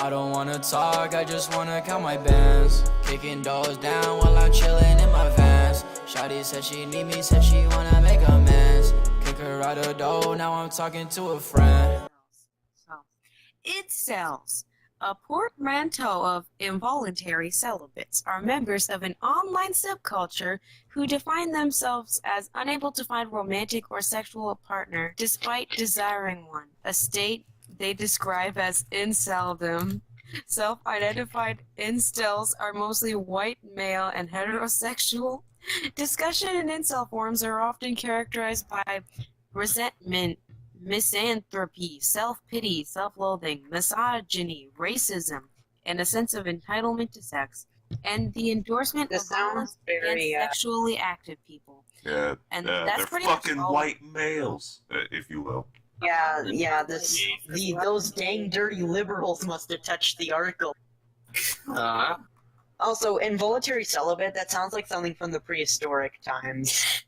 I don't wanna talk, I just wanna count my bands. Kicking doors down while I'm chilling in my vans. Shawty said she need me, said she wanna make amends. Kick her out the door, now I'm talking to a friend. Incels, a portmanteau of involuntary celibates, are members of an online subculture who define themselves as unable to find romantic or sexual partner despite desiring one, a state they describe as inceldom. Self-identified incels are mostly white, male, and heterosexual. Discussion in incel forums are often characterized by resentment, misanthropy, self-pity, self-loathing, misogyny, racism, and a sense of entitlement to sex, and the endorsement of violence against sexually active people. Yeah, And they're that's pretty fucking much all. white males, if you will. Yeah, those dang dirty liberals must have touched the article. Also, involuntary celibate, that sounds like something from the prehistoric times.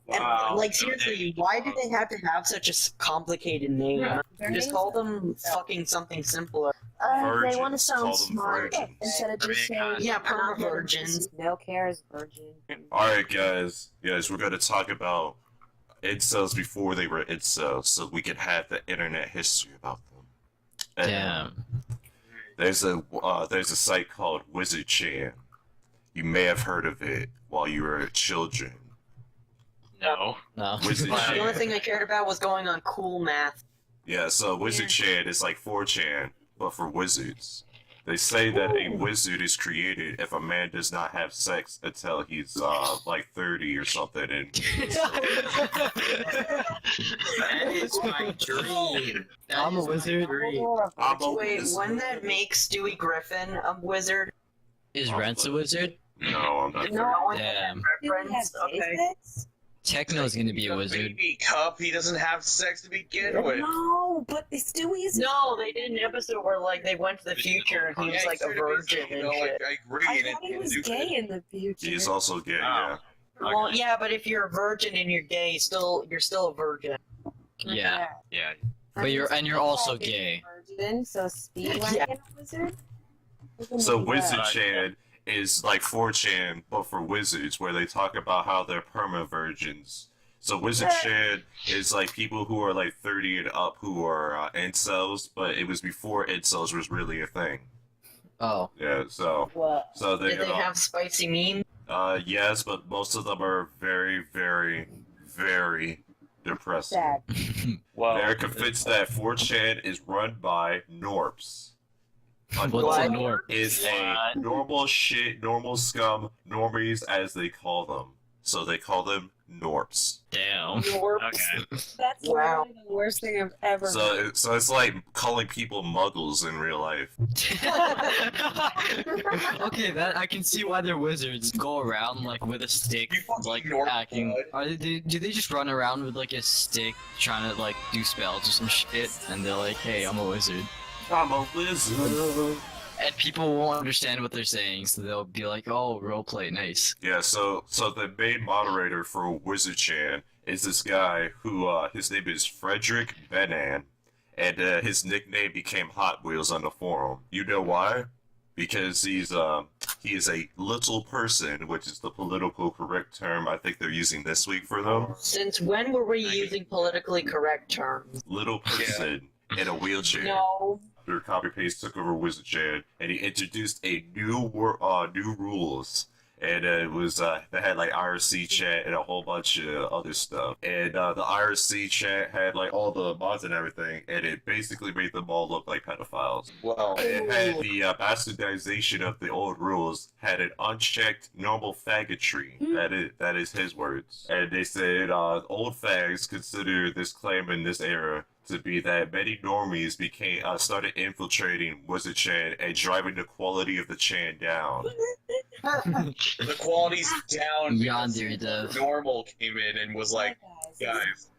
Wow. And, like, seriously, why do they have to have such a complicated name? Just call them fucking something simpler. They want to Virgins, sound call them smart virgins. instead of just saying Yeah, perma-virgins. no cares virgin. Alright, guys, we're gonna talk about incels before they were incels, so we can have the internet history about them. And Damn. there's a site called Wizardchan. You may have heard of it while you were children. No. The only Wizardchan. thing I cared about was going on cool math. Yeah, so Wizardchan is like 4chan, but for wizards. They say that a wizard is created if a man does not have sex until he's like 30 or something. And That is my dream. I'm a wizard. I'm a Wait, wizard. wouldn't that make Stewie Griffin a wizard? Is Rents a wizard? No, I'm not. No. Damn. Reference? Okay. Techno's gonna be a wizard. Baby Cup, he doesn't have sex to begin with. No, but Stewie is. No, they did an episode where like they went to the future and he was like a virgin and shit. I agree. I and thought he it's was stupid. gay in the future. He's also gay, yeah. Well, yeah, but if you're a virgin and you're gay, you're still a virgin. Yeah. Yeah. But you're also gay. Virgin, so Speedwagon Yeah. wizard. So Wizardchan is like 4chan, but for wizards, where they talk about how they're perma-virgins. So Wizardchan is like people who are like 30 and up who are incels, but it was before incels was really a thing. Oh. Yeah, so What? they Did they have spicy memes? yes, but most of them are very, very, very depressing. Sad. Well, They're convinced that 4chan is run by Norps. What's a norm? Is a normal shit, normal scum, normies as they call them. So they call them Norps. Damn. okay. That's Wow. literally the worst thing I've ever heard. So it's like calling people muggles in real life. Okay, that I can see why their wizards go around like with a stick, You fucking like North hacking. blood. Are they, do they just run around with like a stick trying to like do spells or some shit? And they're like, "Hey, I'm a wizard," I'm a wizard. and people won't understand what they're saying, so they'll be like, "Oh, roleplay, nice." Yeah, so the main moderator for Wizardchan is this guy who his name is Frederick Benan, and his nickname became Hot Wheels on the forum. You know why? Because he is a little person, which is the political correct term I think they're using this week for them. Since when were we using politically correct terms? Little person in a wheelchair. No. Their copy paste took over Wizardchan, and he introduced a new rules. And it was they had like IRC chat and a whole bunch of other stuff. And the IRC chat had like all the mods and everything, and it basically made them all look like pedophiles. Well, It had the bastardization of the old rules, had an unchecked normal faggotry. That is his words. And they said old fags consider this claim in this era to be that many normies started infiltrating Wizardchan and driving the quality of the Chan down. the quality's down Yandere because dev. normal came in and was like, guys,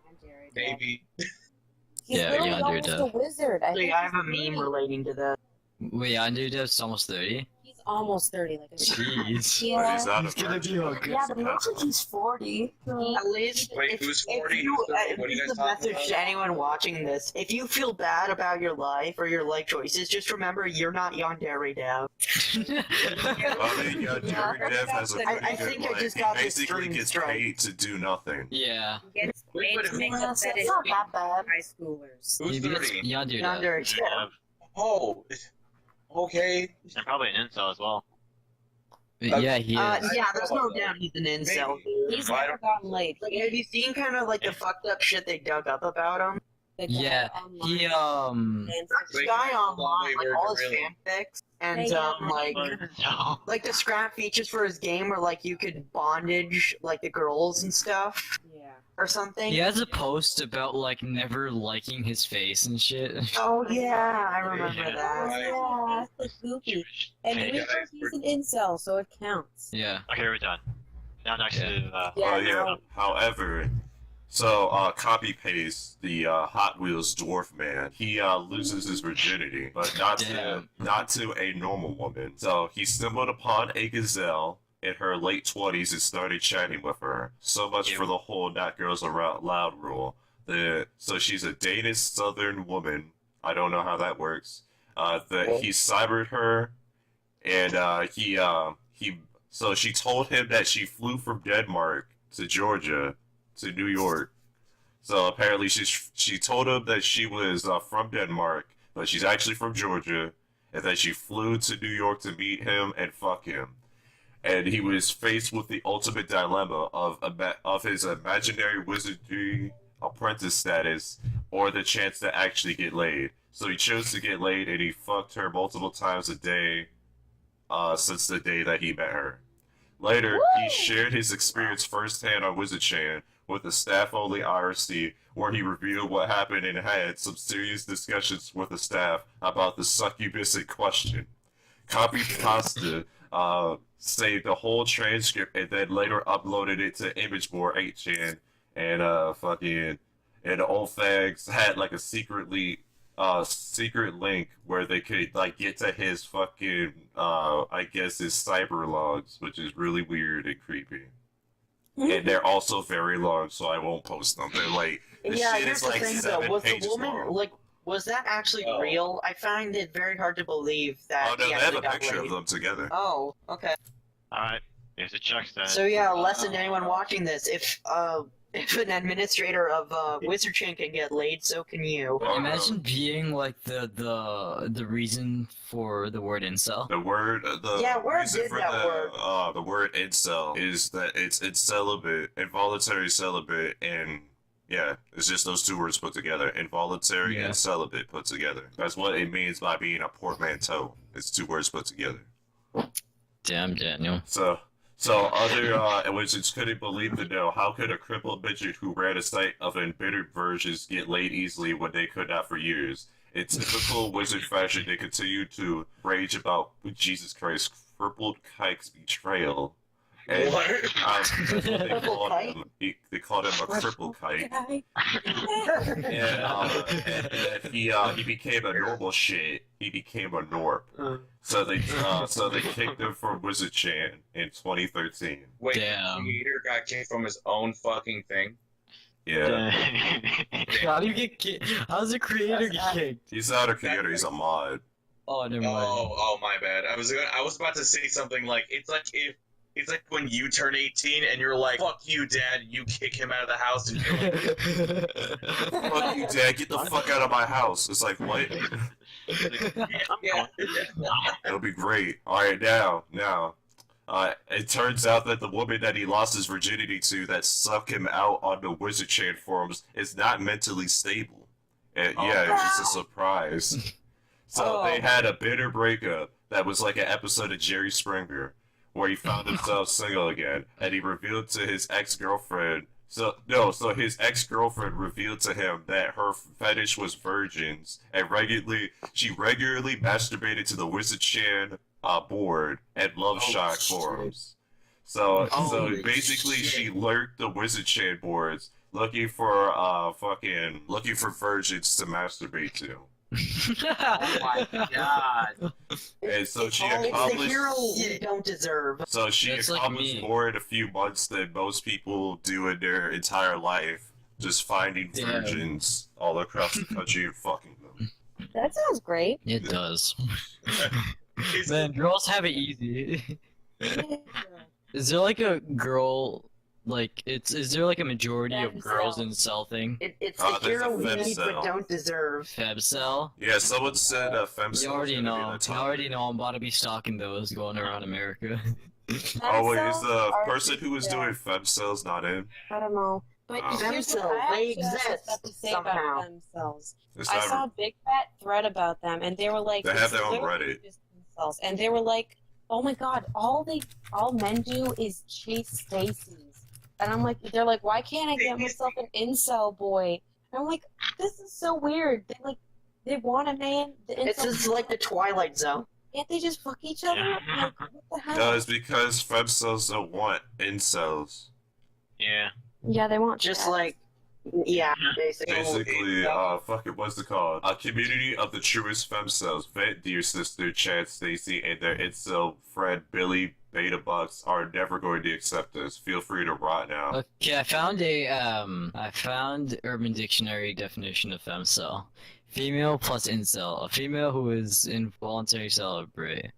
maybe. He's Yeah, literally Yandere almost dev. a wizard. I have a meme relating to that. Wait, Yandere dev's almost 30. He's almost 30. Like, Jeez. But yeah. he's not a He's gonna be virgin. all good. Yeah, but it looks like he's 40. At least, Wait, who's 40? If you, What are you this guys is a talking message about? to anyone watching this. If you feel bad about your life or your life choices, just remember you're not Yandere Dev. I mean, Yandere Dev has a I pretty good think I life. just He got this basically dream gets strike. paid to do nothing. Yeah. He gets Wait, paid to but make who- a fetish it's not with that bad. high schoolers. Who's Maybe it's 30? Yandere. Yandere, yeah. Oh, okay. And probably an incel as well. Yeah, he is. Yeah, there's no doubt he's an incel, Maybe. dude. He's Why never gotten laid. Like, have you seen kind of like the fucked up shit they dug up about him? The guy Yeah, online he and This Wait, guy how long online, we like were all his really- fanfics, and Hey, No. like the scrap features for his game where like you could bondage like the girls and stuff yeah. or something. He has a post about like never liking his face and shit. Oh yeah, I remember Yeah. that. Yeah, that's the goofy. And Hey, we guys, think he's an incel, so it counts. Yeah. Okay, we're done. Now next to Yeah, Yeah. now- However, so copy paste the Hot Wheels dwarf man. He loses his virginity, but Damn. not to a normal woman. So he stumbled upon a gazelle in her late 20s and started chatting with her. So much for the whole "not girls allowed" rule. So she's a Danish Southern woman. I don't know how that works. He cybered her, and so she told him that she flew from Denmark to Georgia to New York. So apparently she told him that she was from Denmark, but she's actually from Georgia, and that she flew to New York to meet him and fuck him. And he was faced with the ultimate dilemma of his imaginary wizardry apprentice status or the chance to actually get laid. So he chose to get laid, and he fucked her multiple times a day since the day that he met her. Later, he shared his experience firsthand on Wizardchan with a staff-only IRC, where he revealed what happened and had some serious discussions with the staff about the succubus in question. Copy Pasta saved the whole transcript and then later uploaded it to Imageboard 8chan, and and the old fags had like a secret link where they could like get to his fucking I guess his cyber logs, which is really weird and creepy. And they're also very long, so I won't post them. They're like the Yeah, shit here's is the like thing though. 7 Was the pages woman long. like? Was that actually Oh. real? I find it very hard to believe that. Oh no, he they have actually a got picture laid. of them together. Oh, okay. Alright, here's the checks then. So yeah, lesson to anyone watching this: if an administrator of Wizardchan can get laid, so can you. Imagine being like the reason for the word incel. The word, Yeah, where reason did for that word? the word incel is that it's celibate, involuntary celibate, and yeah, it's just those two words put together, involuntary Yeah. and celibate put together. That's what it means by being a portmanteau. It's two words put together. Damn, Daniel. So other wizards couldn't believe to know how could a crippled midget who ran a site of embittered versions get laid easily when they could not for years. In typical wizard fashion, they continued to rage about Jesus Christ, crippled Kike's betrayal. And What? that's what they Crippled called kike? him. They called him a crippled kike. And he became a normal shit. He became a norp. So they kicked him from Wizardchan in 2013. Wait, Damn. the creator got kicked from his own fucking thing? Yeah. How do you get kicked? How's a creator get kicked? He's not a creator, he's a mod. Oh, never mind. Oh, my bad. I was about to say something like it's like when you turn 18 and you're like, "Fuck you, Dad," you kick him out of the house and you're like, Fuck you, Dad, get the fuck out of my house. It's like, what? yeah. It'll be great. Alright, now, it turns out that the woman that he lost his virginity to that sucked him out on the Wizardchan forums is not mentally stable. And yeah, it was just a surprise. So they had a bitter breakup that was like an episode of Jerry Springer, where he found himself single again, and he revealed to his ex-girlfriend. So his ex-girlfriend revealed to him that her fetish was virgins, and she regularly masturbated to the Wizardchan board and Love Shock forums. So basically, she lurked the Wizardchan boards looking for virgins to masturbate to. Oh my god. And so she It's the accomplished. hero you don't deserve. So she That's like accomplished me. more in a few months than most people do in their entire life, just finding Damn. virgins all across the country and fucking them. That sounds great. It does. It's- Man, girls have it easy. Is there like a girl, like, is there like a majority of girls in cell thing? It's Oh, the there's a hero we need femcel. but don't deserve. Femcel? Yeah, someone said Femcels You are already gonna be know. the top. You already know I'm about to be stalking those going around America. Oh wait, is the Femcels are person who was just, doing Femcels not in? I don't know. But here's what Femcels, I they actually have exist stuff to say somehow. about themselves. It's I not- saw a big fat thread about them, and they were like, They have "It's their own literally Reddit. just incels." And they were like, "Oh my god, all men do is chase Stacy's." And I'm like, they're like, "Why can't I get myself an incel boy?" And I'm like, this is so weird. They want a man. The It's incel just like the Twilight Zone. can't they just fuck each other? Like, what the hell? No, it's because Femcels don't want incels. Yeah. Yeah, they want Just that. like, yeah, basically. Basically, fucking, what's it called? A community of the truest femcels. Vent, dear sister, Chad, Stacy, and their incel friend Billy Beta Bucks are never going to accept us. Feel free to rot now. Okay, I found Urban Dictionary definition of femcel. Female plus incel. A female who is involuntary celibate.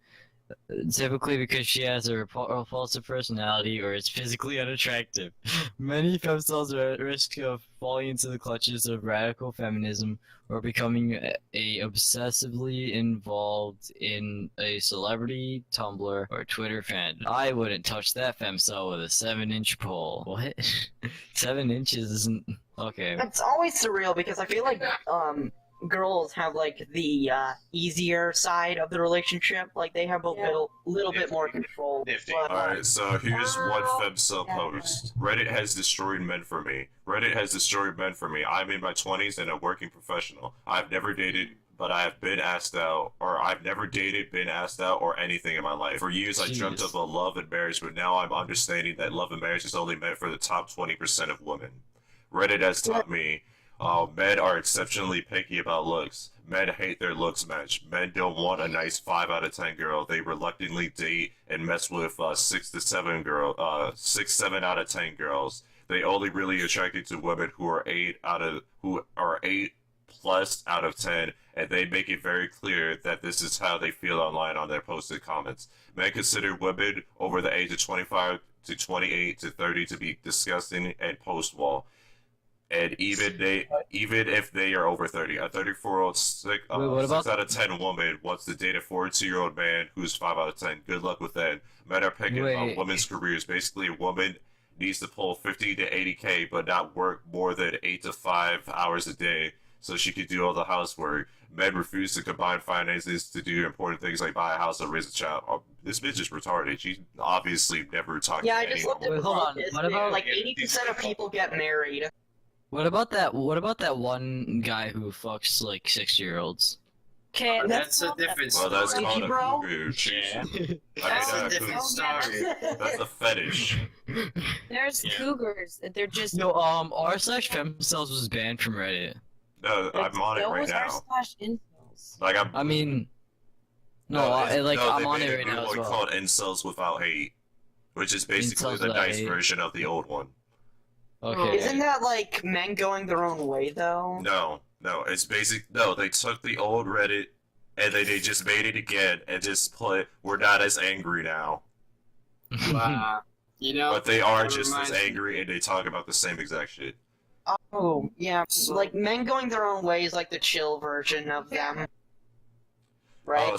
Typically because she has a repulsive personality or is physically unattractive. Many femcels are at risk of falling into the clutches of radical feminism or becoming a obsessively involved in a celebrity, Tumblr, or Twitter fan. I wouldn't touch that femcel with a 7-inch pole. What? 7 inches isn't... Okay. It's always surreal because I feel like girls have like the easier side of the relationship. Like they have a little bit more control. Nifty. But, Alright, so here's one Wow. femcel post. Reddit has destroyed men for me. Reddit has destroyed men for me. I'm in my 20s and a working professional. I've never dated, but I have been asked out, or I've never dated, been asked out, or anything in my life. For years, I dreamt Jeez. of a love and marriage, but now I'm understanding that love and marriage is only meant for the top 20% of women. Reddit has taught me men are exceptionally picky about looks. Men hate their looks match. Men don't want a nice 5 out of 10 girl. They reluctantly date and mess with 6 to 7 out of 10 girls. They only really attracted to women who are 8 plus out of 10, and they make it very clear that this is how they feel online on their posted comments. Men consider women over the age of 25 to 28 to 30 to be disgusting and post-wall. And even if they are over 30, a 34-year-old 6 out of 10 woman wants to date a 42-year-old man who's 5 out of 10. Good luck with that. Men are picking on Wait. women's careers. Basically, a woman needs to pull 50 to 80K, but not work more than 8 to 5 hours a day, so she could do all the housework. Men refuse to combine finances to do important things like buy a house or raise a child. Oh, this bitch is retarded. She's obviously never talked yeah, to I just anyone. looked at Wait, hold on. this. What about- Like 80% of people get married. What about that one guy who fucks like 6-year-olds? Okay, That's a not- different Well, that's story. called a Bro? cougar. Yeah. That's I a mean, different Oh, story. that's a fetish. There's Yeah. cougars. They're just. No, r/femcels was banned from Reddit. No, I'm on it right now. /incels. Like I'm. I mean, I'm they on made it a right new now as one well. called Incels Without Hate, which is basically Incels the Without nice Hate. version of the old one. Okay. Isn't that like men going their own way though? No, it's basic. No, they took the old Reddit and they just made it again and just put "We're not as angry now," You know, but they are that just as reminds me- angry and they talk about the same exact shit. Oh, yeah. Like men going their own way is like the chill version of them. Right? Oh,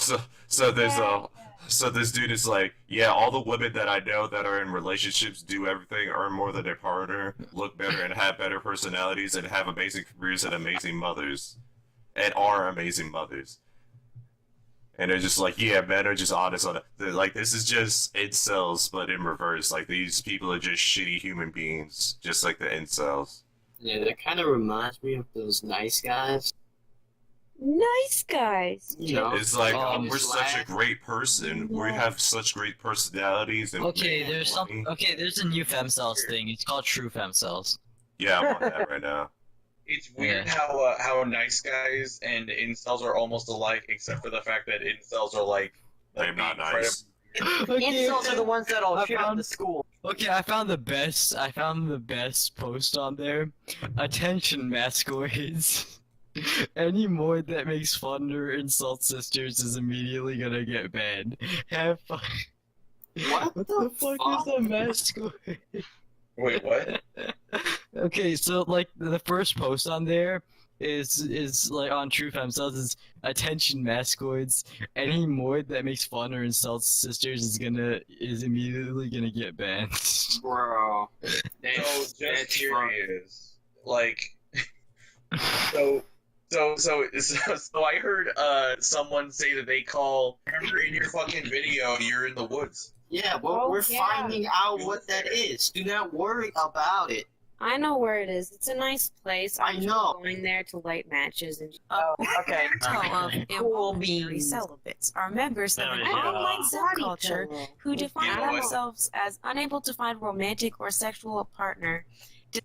so this dude is like, yeah, all the women that I know that are in relationships do everything, earn more than their partner, look better, and have better personalities, and have amazing careers and amazing mothers, and are amazing mothers. And they're just like, yeah, men are just honest on it. They're like, this is just incels, but in reverse. Like, these people are just shitty human beings, just like the incels. Yeah, that kind of reminds me of those nice guys. Nice guys. You know, It's like, we're Slack. such a great person. We have such great personalities. And Okay, we there's make money. there's a new femcels thing. It's called true femcels. Yeah, I'm on that right now. It's weird how nice guys and incels are almost alike, except for the fact that incels are like I'm not nice. Incels are the ones that'll shit up the school. Okay, I found the best post on there. Attention, mascoids. Any more that makes fun or insults sisters is immediately gonna get banned. Have fun. What the fuck is a mascoid? Wait, what? Okay, so like the first post on there is like on True Femcels is attention mascoids. Any more that makes fun or insults sisters is immediately gonna get banned. Bro. So just curious, like, so I heard someone say that they call. Remember in your fucking video, you're in the woods. Yeah, well, Oh, we're yeah. finding out what that is. Do not worry about it. I know where it is. It's a nice place. I know. Going there to light matches and Oh, okay. Of Cool involuntary beans. celibates are members of an There we go. online subculture who define You know what? themselves as unable to find romantic or sexual partner.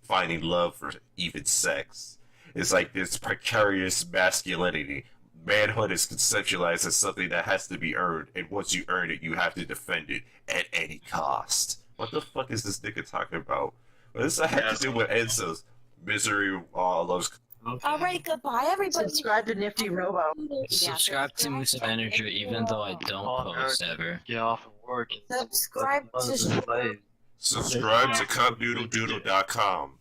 Finding love for even sex. It's like this precarious masculinity. Manhood is conceptualized as something that has to be earned, and once you earn it, you have to defend it at any cost. What the fuck is this nigga talking about? What does that have to do with incels? Misery loves. Alright, goodbye, everybody. Subscribe to Nifty Robo. Subscribe to Moose Manager even though I don't post ever. Get off of work. Subscribe to Subscribe to cupnoodledoodle.com.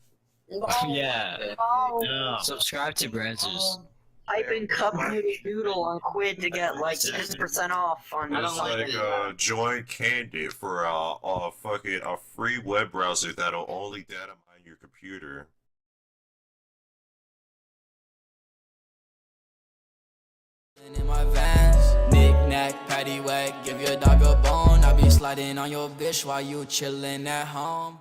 Yeah. Oh, No. Subscribe to Brazzers. Type in Cup Noodle Doodle on Quid to get like 10% off on I It's don't like like join Candid for a free web browser that'll only data mine your computer. In my vans, knick-knack, patty-whack, give your dog a bone. I be sliding on your bitch while you chillin' at home.